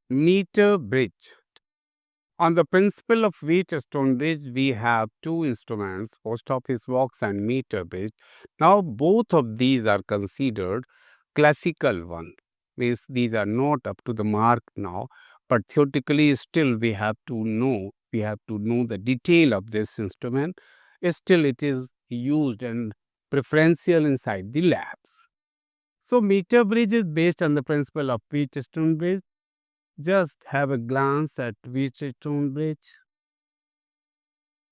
Meter bridge. On the principle of Wheatstone bridge, we have two instruments, post office box and meter bridge. Now, both of these are considered classical one, means these are not up to the mark now, but theoretically still we have to know the detail of this instrument. Still, it is used and preferential inside the labs. So, meter bridge is based on the principle of Wheatstone bridge. Just have a glance at Wheatstone bridge.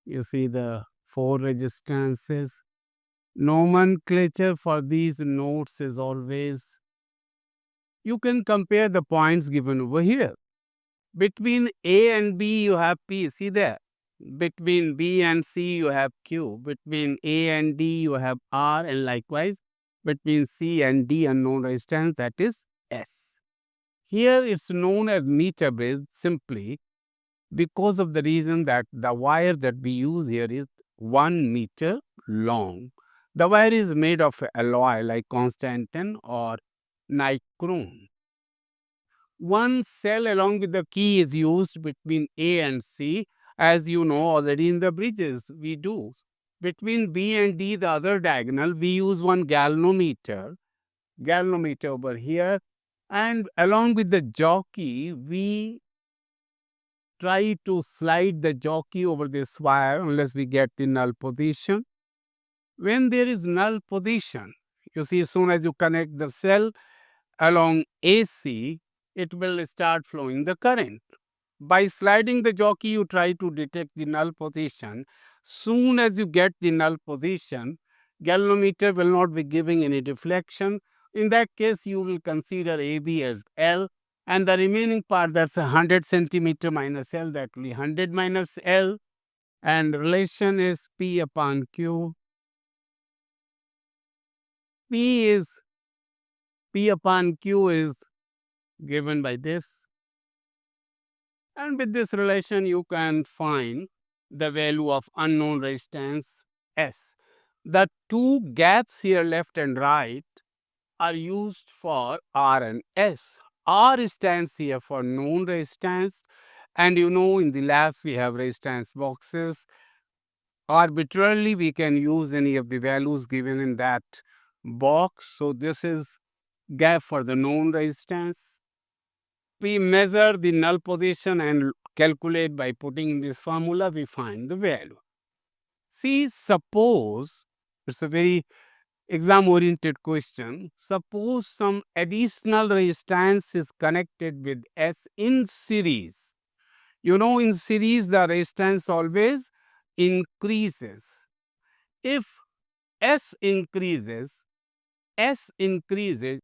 You see the four resistances. Nomenclature for these nodes is always, you can compare the points given over here. Between A and B, you have P. See there. Between B and C, you have Q. Between A and D, you have R. And likewise, between C and D, unknown resistance, that is S. Here, it's known as meter bridge simply because of the reason that the wire that we use here is 1 meter long. The wire is made of alloy like Constantan or nichrome. One cell along with the key is used between A and C, as you know already in the bridges we do. Between B and D, the other diagonal, we use one galvanometer over here, and along with the jockey, we try to slide the jockey over this wire unless we get the null position. When there is null position, you see, as soon as you connect the cell along AC, it will start flowing the current. By sliding the jockey, you try to detect the null position. Soon as you get the null position, galvanometer will not be giving any deflection. In that case, you will consider AB as L, and the remaining part, that's 100 centimeter minus L, that will be 100 minus L, and relation is P upon Q. P upon Q is given by this. And with this relation, you can find the value of unknown resistance S. The two gaps here, left and right, are used for R and S. R stands here for known resistance, and you know in the labs we have resistance boxes. Arbitrarily, we can use any of the values given in that box. So this is gap for the known resistance. We measure the null position and calculate by putting in this formula, we find the value. See, suppose, it's a very exam-oriented question. Suppose some additional resistance is connected with S in series. You know, in series, the resistance always increases. If S increases,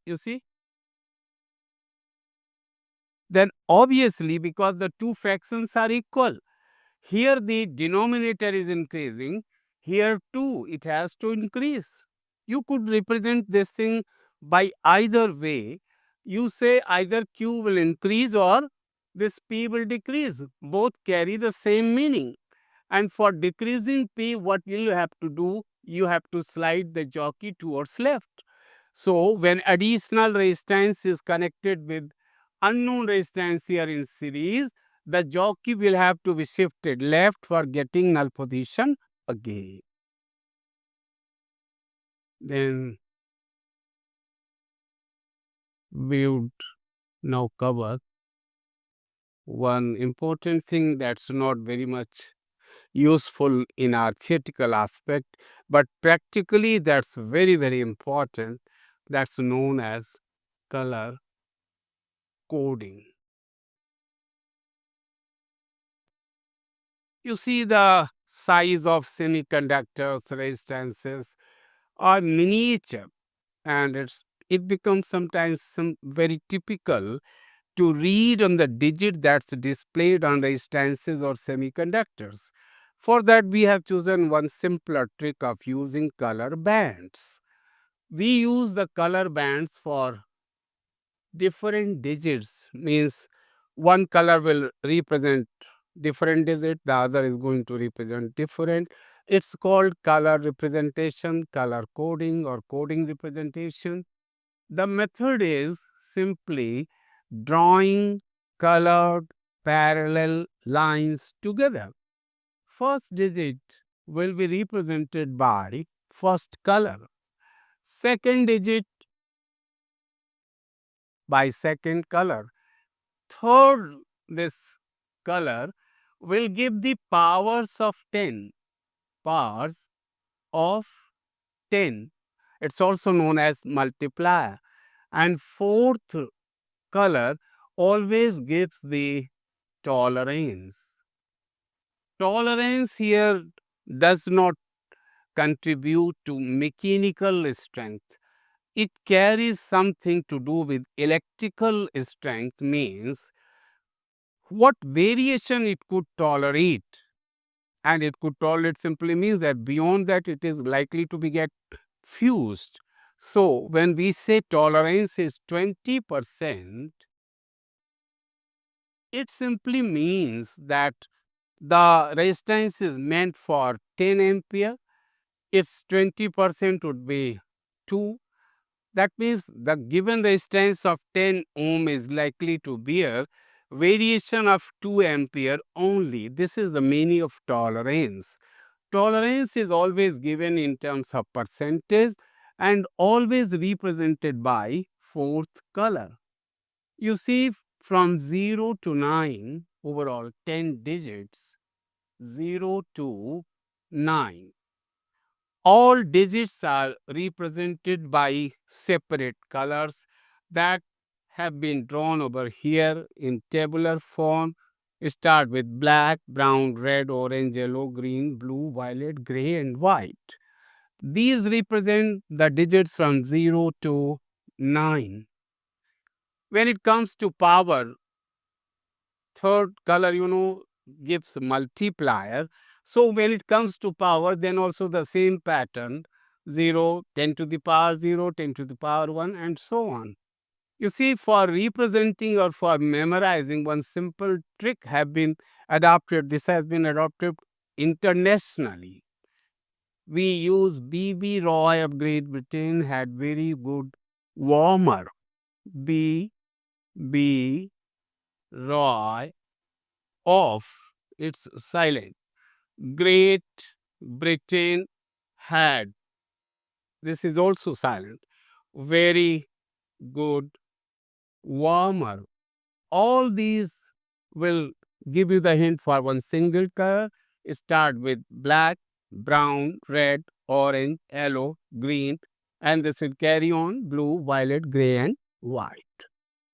you see, then obviously, because the two fractions are equal, here the denominator is increasing, here too it has to increase. You could represent this thing by either way. You say either Q will increase or this P will decrease. Both carry the same meaning. And for decreasing P, what you have to do? You have to slide the jockey towards left. So when additional resistance is connected with unknown resistance here in series, the jockey will have to be shifted left for getting null position again. Then we would now cover one important thing that's not very much useful in our theoretical aspect, but practically that's very, very important. That's known as color coding. You see the size of semiconductors, resistances are miniature, and it becomes sometimes very typical to read on the digit that's displayed on resistances or semiconductors. For that, we have chosen one simpler trick of using color bands. We use the color bands for different digits, means one color will represent different digit, the other is going to represent different. It's called color representation, color coding, or coding representation. The method is simply drawing colored parallel lines together. First digit will be represented by first color, second digit by second color, third this color will give the powers of 10, powers of 10. It's also known as multiplier. And fourth color always gives the tolerance. Tolerance here does not contribute to mechanical strength. It carries something to do with electrical strength, means what variation it could tolerate. And it could tolerate simply means that beyond that it is likely to be get fused. So when we say tolerance is 20%, it simply means that the resistance is meant for 10 ampere, its 20% would be 2. That means the given resistance of 10 ohm is likely to bear variation of 2 ampere only. This is the meaning of tolerance. Tolerance is always given in terms of percentage and always represented by fourth color. You see, from 0 to 9, overall 10 digits, 0 to 9. All digits are represented by separate colors that have been drawn over here in tabular form. Start with black, brown, red, orange, yellow, green, blue, violet, gray, and white. These represent the digits from 0 to 9. When it comes to power, third color, gives multiplier. So when it comes to power, then also the same pattern, 0, 10 to the power 0, 10 to the power 1, and so on. You see, for representing or for memorizing, one simple trick have been adopted. This has been adopted internationally. We use B.B. Roy of Great Britain had very good warmer. B.B. Roy of, it's silent. Great Britain had, this is also silent, very good warmer. All these will give you the hint for one single color. Start with black, brown, red, orange, yellow, green, and this will carry on blue, violet, gray, and white.